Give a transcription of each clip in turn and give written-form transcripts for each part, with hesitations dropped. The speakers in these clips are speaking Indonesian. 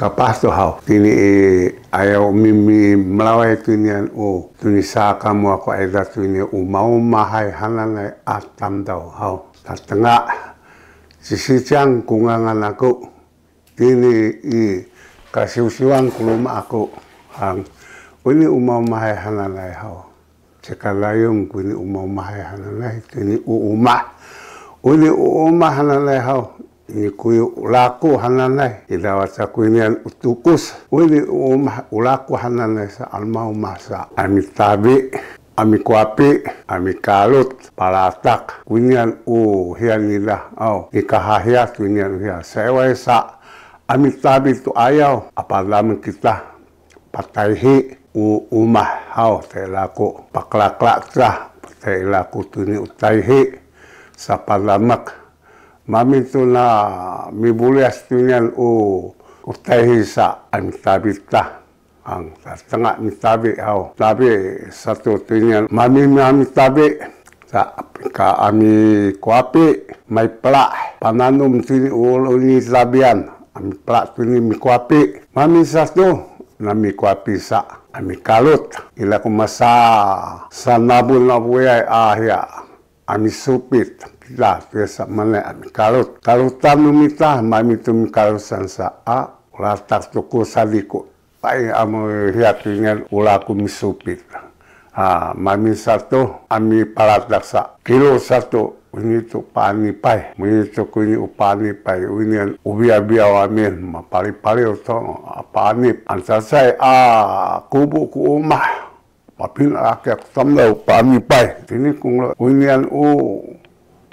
kapas to hau tini ayaw mimi melawai tunian tuni saka mo ako eda tuni umau mahay hananay atam daw hau tatanga sisicang kungangan ako tini kasiusiwang kuluma ako ang uni umau mahay hananay hau sekalayong kuni umau mahay hananay tini uni uuma hananay hau ini kuyu ulaku hananay idawat sa kuinian utukus uli ulaku hananay sa almau masa ami tabi ami kuapi ami kalut palatak kuinian hian nila ikahahia kuinian hian seway sa ami tabi tu ayaw apalaman kita patayhi umah telaku paklaklak sa telaku tuni utayhi sa palamak mami tu na mibulias tunian utahi sa ang tabi ta ang tengah mitabi tabi satu tunian mami tabi sa ka ami kuapi may pla pananum tuni uli tabian ami pla tuni mi kuapi mami satu na mi kuapi sa ami kalut ila kumasa sa nabul na buhay ahya ami supit lah biasa mana kalut tanumita mami tum kalusan sa latak tuku saliku pai amu hiatingan ulaku misupit mami satu ami palatak sa kilo satu ini tu pani pai ini tu kuni upani pai ini ubia wamin mapali to pani ansa sai kubu ku umah papin akhir tamlau pani pai ini kung unian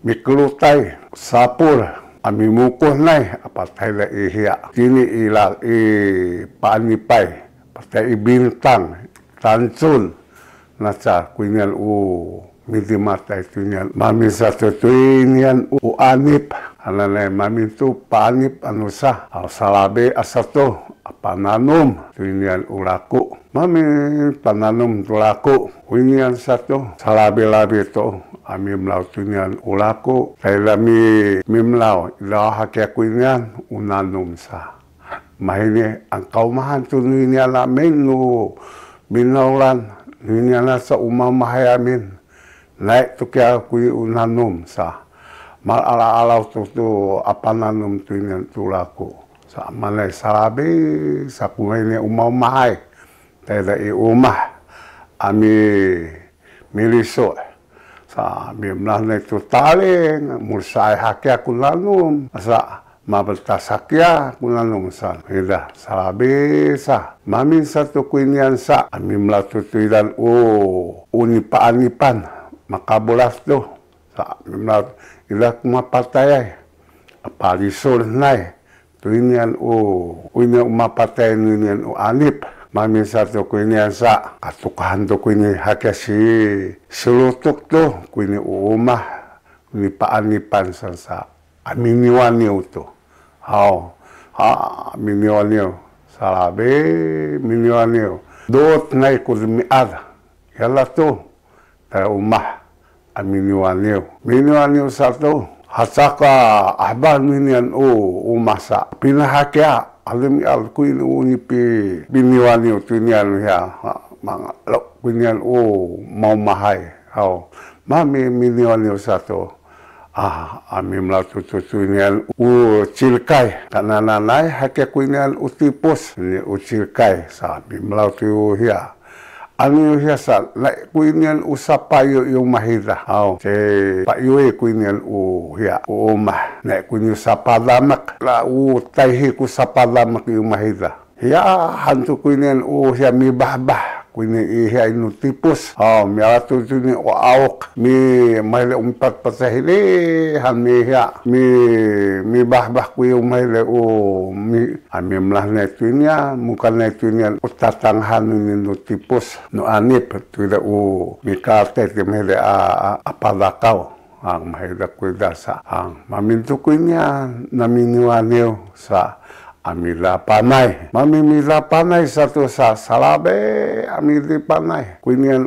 miklutai sapur ami mukuh nai apatai la ihya kini ila panipai patai bintang tancun naca kuinian midi mata itunya mami satu tuinian anip anane mami tu panip anusa salabe asato pananum tuinian ulaku mami pananum tulaku kuinian satu salabe labe to ami mlau tunian ulaku saya mimlau ila hakia kuinian unanum sa mahini angkau mahan tunian la menu minaulan tunian sa umam mahayamin naik tu kia kui unanum sa mal ala tu apa nanum tunian tulaku sa malai salabe sa kuini umam mahai tada umah ami miliso mimlah na ito taling, mursay hakya kulanum, asa mabaltasakya kulanum sa hida salabi sa mamin sa tukuinian sa mimlah tutuidan unipaanipan makabulas do sa mimlah ila kumapatayay apalisol nai tuinian unya umapatay ninian anip mami satu kuinian sa katukahan to kuini hakya si sulutuk to kuini umah ni paanipan sa aminiwaniw to aminiwaniw salabe miniwaniw dot nai kulmiad yala to ta umah aminiwaniw satu hasaka ahban minian umah sa pinahakya alam kuin unipi biniwani tunian ya mga kunyan mau mahay mami miniwani satu ami melatu tunian cilkai kanananay hakya kunyan utipos ni cilkai sabi melatu ya ano hiya sa kuinian usapayo yung mahira se payo kuinian hiya umah na kuinian sapadamak la tayhi ku sapadamak yung mahira hiya hantu kuinian hiya mibahbah kuinian hiya inutipos miyatu tuni awok mi mayle umpat pasahili mi hiya mi bahbah ku yung mayle ami mlah na itunya muka na itunya utatanghan nino tipos no anip tuida mikate mayle apadakaw ang mahida kuida sa ang maminto ko niya naminiwaniw sa amila panay mamimila panay sa to sa salabe amili panay kuinian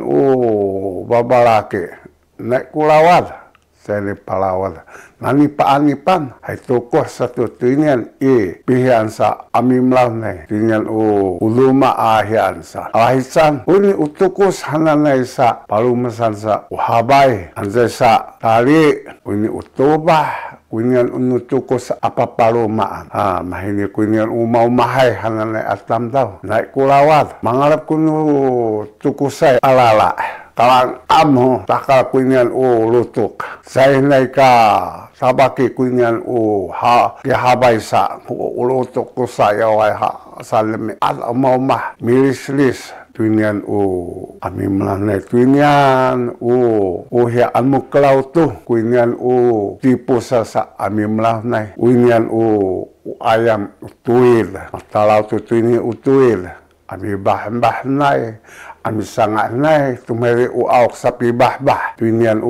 babalaki naik kulawad Saya palawal. Nani paanipan hay tokoh satu tunian pihian sa amimlaw na tunian uluma ahian sa ahisan uni utukus hananay sa palumasan sa uhabay anzay sa tali uni utubah kunyan unutukos sa apapalumaan mahini kunyan umaumahay hananay atam daw naik kulawat mangarap kunu tukusay alala kalang amo takal kunyan lutuk saya naik ka sabaki kunyan habay sa lutuk ko saya way salami at amaumah milis-lis tunyan ami melanay tunyan hiya amuklaw to kunyan tipo sa ami melanay kunyan ayam utuil matalaw to tunyan utuil ami bah-bahnay ami sanganay tumeri awak sa pibah-bah tunyan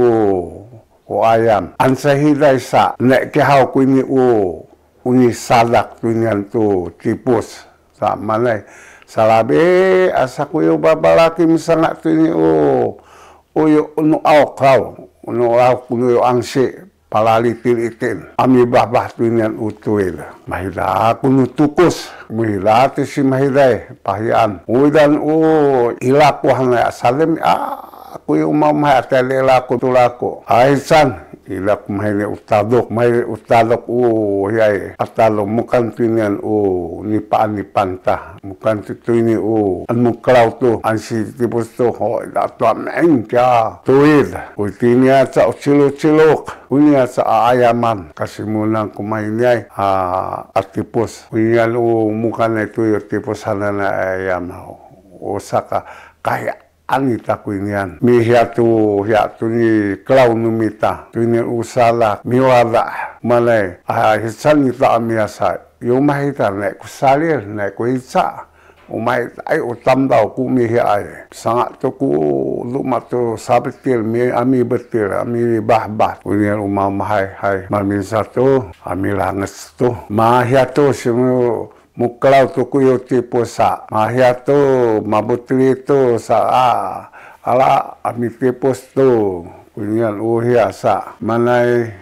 ayam ansahilay sa nek kihaw kunyi uni sadak tunyan tu tipus sa manay salabi asa kuyo babalaki misangat tunyi uyo unu awak raw unu awak kuno angsi palali tilitin ami bah-bah tunyan utuil mahila kuno tukus mahila si mahiday pahian udan ilaku hanay asalim kuyo mamay atali ilaku tulako aisan ilak mahili utadok yay atalo mukan tunyan nipaan nipanta mukan tutuni anmuklaw to ansi tipos to dato ameng kya tuwid utinya sa uchilok unya sa ayaman kasi munang kumainay at tipos unya mukan na ito tipos hanana ayam osaka kaya anita kunyan mihiatu ni klaw numita tunyan usala miwala malay hisan ita amiasa yung mahita na kusalir na kuhitsa umahit ay utam daw kumihi ay sangat to ku lumato sabitil mi ami betil ami bahbah kunyan umamahay hay maminsa to ami langes to mahiatu simu muklaw to kuyo tipo sa mahiato mabutli to sa ala ami tipos to kunyan uhiasa manay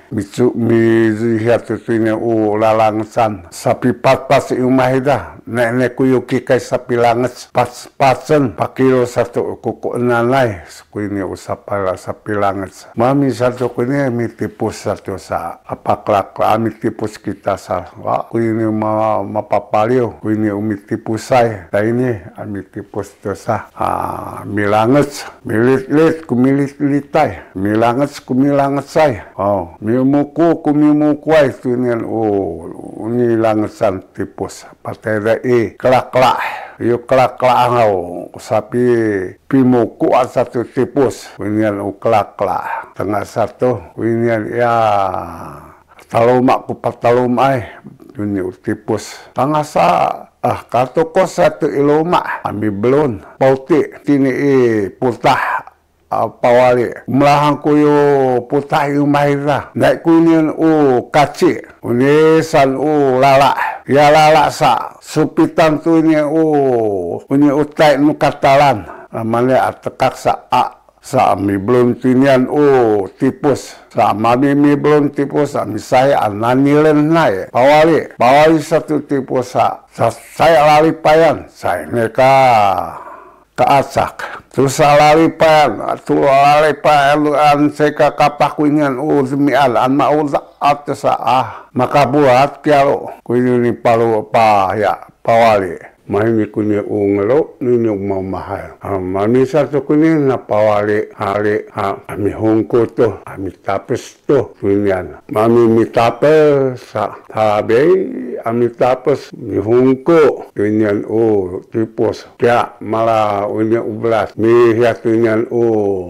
mihiato tunya lalangsan sapi patpas umahida nek kuyo kikay sapi langes patsen pakilo satu kuko nanay kunya usapala sapi langes mami satu kunya mi tipos satu sa apaklak ami tipos kita sa kunya mapapalio kunya umi tipusay ini ami tipos to sa milanges milit kumilit-litay milanges say mimuku kumimukuay tunyan unilangesan tipos patay kelak-kelak yung kelak-kelak ngaw sapi pimuku at satu tipos kunyan kelak-kelak tengah satu kunyan taluma ku patalumay tunyan tipos tengah sa kato ko satu iluma ambi belon pauti tini putah pawali melahang kuyo putah yung mahira naik kunyan kaci unisan lala ya lala sa supitan tu ni punya utai nukatalan namanya atekak sa mi belum tinian tipus sa mami mi belum tipus sa mi saya ananilen nai pawali satu tipus sa saya lari payan saya neka kaasak terus lalipan an seka kapak kunyan zmial an maul atas maka buat kialo kunyan ni palu ya pawali mahini kunya ngelo nini umamahal mami satu kunya na pawali hari ami hongko to ami tapes to kunyan mami mi tapes sa tabe ami tapes mi hongko kunyan tipos kya mala unya ublas mi hiatunyan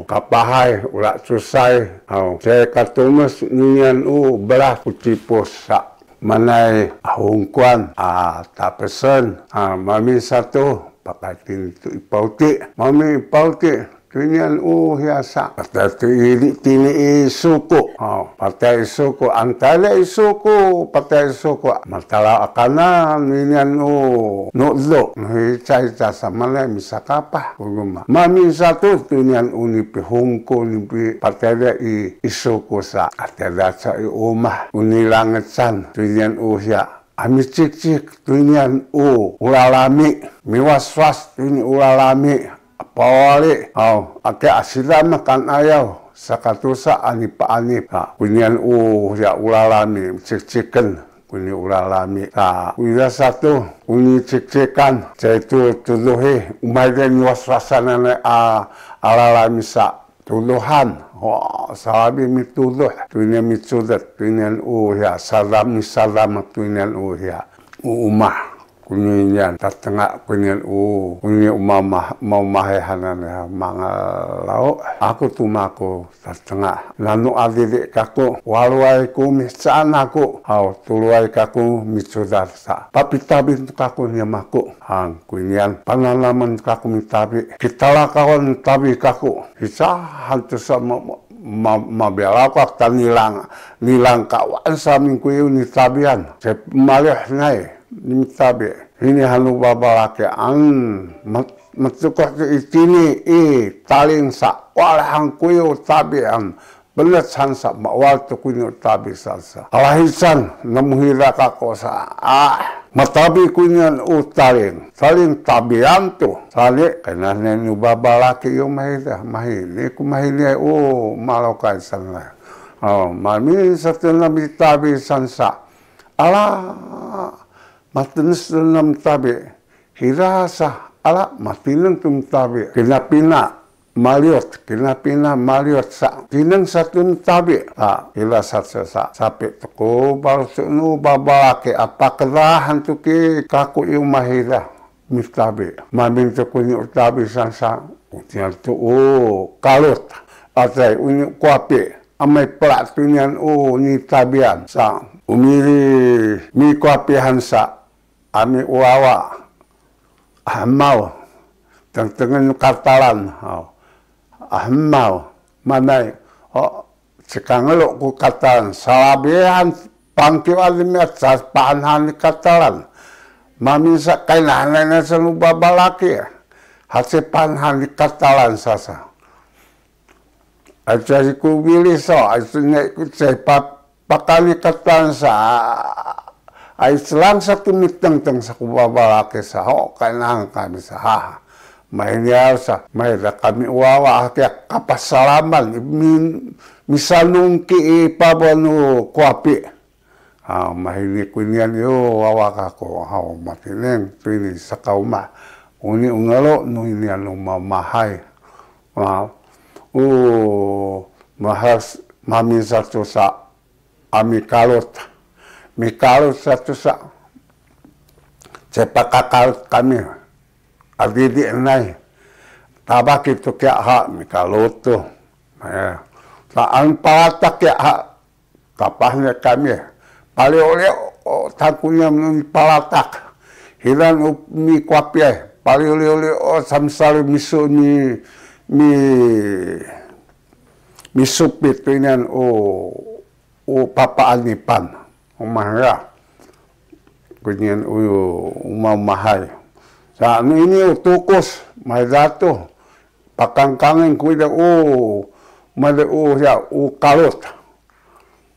kapahay ulat susay saya katumas nunyan belas tipos sa manay hongkuan tapesan mami satu pakatin itu ipauti mami ipauti Tunian hiasa. Patai tu tini isuku. Patai isuku. Antara isuku. Patai isuku. Matala akana. Ninian nuklo. Cai-cai sama lah. Misakapa. Mami satu tunian unipi hongko. Unipi patai isuku sa. Atela sa umah. Unilangat san. Tunian hiya. Ami cik-cik tunian ulalami. Miwas-was tuni ulalami. Apawali. Ake asila makan ayaw. Sakatusa anip-anip. Tunian ya ulalami. Cik-cikan. Kuni ulalami. Kuya satu. Kuni cik-cikan. Jaitu tuluhi. Umayden was-wasan na alalami sa tuluhan. Sabi mituluh. Tunian mitsudat. Tunian ya. Salam tunian ya. Umah. Kunyian tatengak kunyian kunyi umah mau mahehanan ya mga lau. Aku tumaku tatengak. Nanu adidik kaku. Waluai ku misaan aku. Tuluai kaku mitsudar sa. Papitabi kaku nyamaku. Kunyian panalaman kaku mitabi. Kitala kawan tabi kaku. Hisa hantu sama mabela ko ta nilang kawan sa mingku ni tabian. Saya malih nai. Nimtabi ini hanu babalake matukah ke itini taling sa walahang kuyo tabi belet sansa mawal tu kuyo tabi sansa alahisan namuhira kako sa matabi kunyan taling tabian tu sali kena nenu babalake yo mahili ku mahili malokai sanla mami satu nabi tabi sansa matanis dalam tabi, hirasa ala matinang tum tabi, kinapina maliot sa, tinang satu tabi, hila sa sapi tuko baru sunu babalake apa kerahan tu ki kaku yung mahira mistabi, mamin tuko ni tabi sansa, utian tu kalut, atay unyu kuapi, amay plat tunyan ni tabian sa, umiri mi kuapihan sa. Ami uawa ahmau tengtengan katalan ahmau manai sekangelok ku katalan salabihan pangkiw alimet sa panhan katalan mamisa kailangan na sa babalaki hasi panhan katalan sasa at sa ku biliso ay sunay ku sa pakali katalan sa ay selang satu miteng-teng sa kubabalake sa kailangan kami sa mahinyal sa mayra kami uwawa kaya kapasalaman misalung ki ipabano kuapi mahini ko niyan wawa kako matineng pini sa kauma uni ungalo no niyan mamahay mahas mami satu sa amikalot Mikalo satu sa sepakakalot kami adidi nai tabak itu kaya mikalo tu saan palatak kaya kapahnya kami pali oleh takunya palatak hilang mi kuapi pali oleh samsari misu mi supit ini papa anipan umahnya kunyan umamahal sa ini tukos may dato pakangkangin kuida mada ya kalot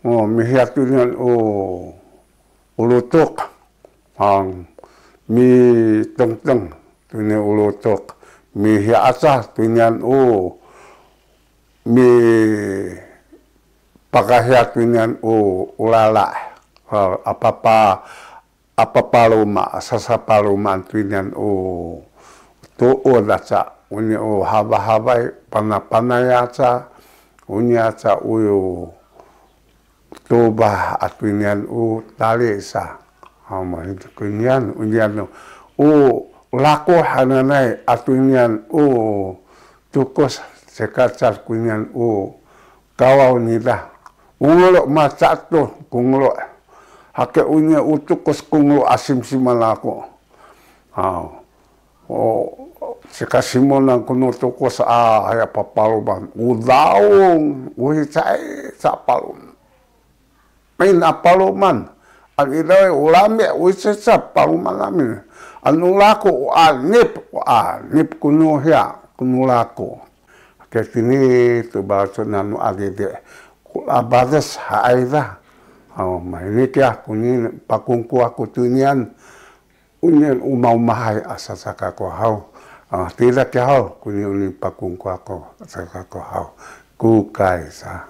mihiat kunyan ulutok mi teng-teng kunyan ulutok mihiasa kunyan mi pakahiat kunyan ulala apa luma sasapaluman tuinan tuo daca uni haba-haba panayasa unyasa uyu toba atuinan talisa itu kunyan unyan lako hananai atuinan tukos sekacar kunyan kawaw nila ungulok macato kungulok hake unya utukos kunglo asim simalako Sikasimunan kuno toko sa aya papaluban udaong uhisay sa palum main apaluman ang ilaw ulami uhisay sa paluman namin anu lako anip kuno hiya kuno lako kaya kini tu bahasa nanu agede kulabades haida mainik ya kuni pakungku aku tunian unyan umau-mahai asa saka ko hau tidak ya hau kuni uni pakungku aku saka ko hau ku kai sa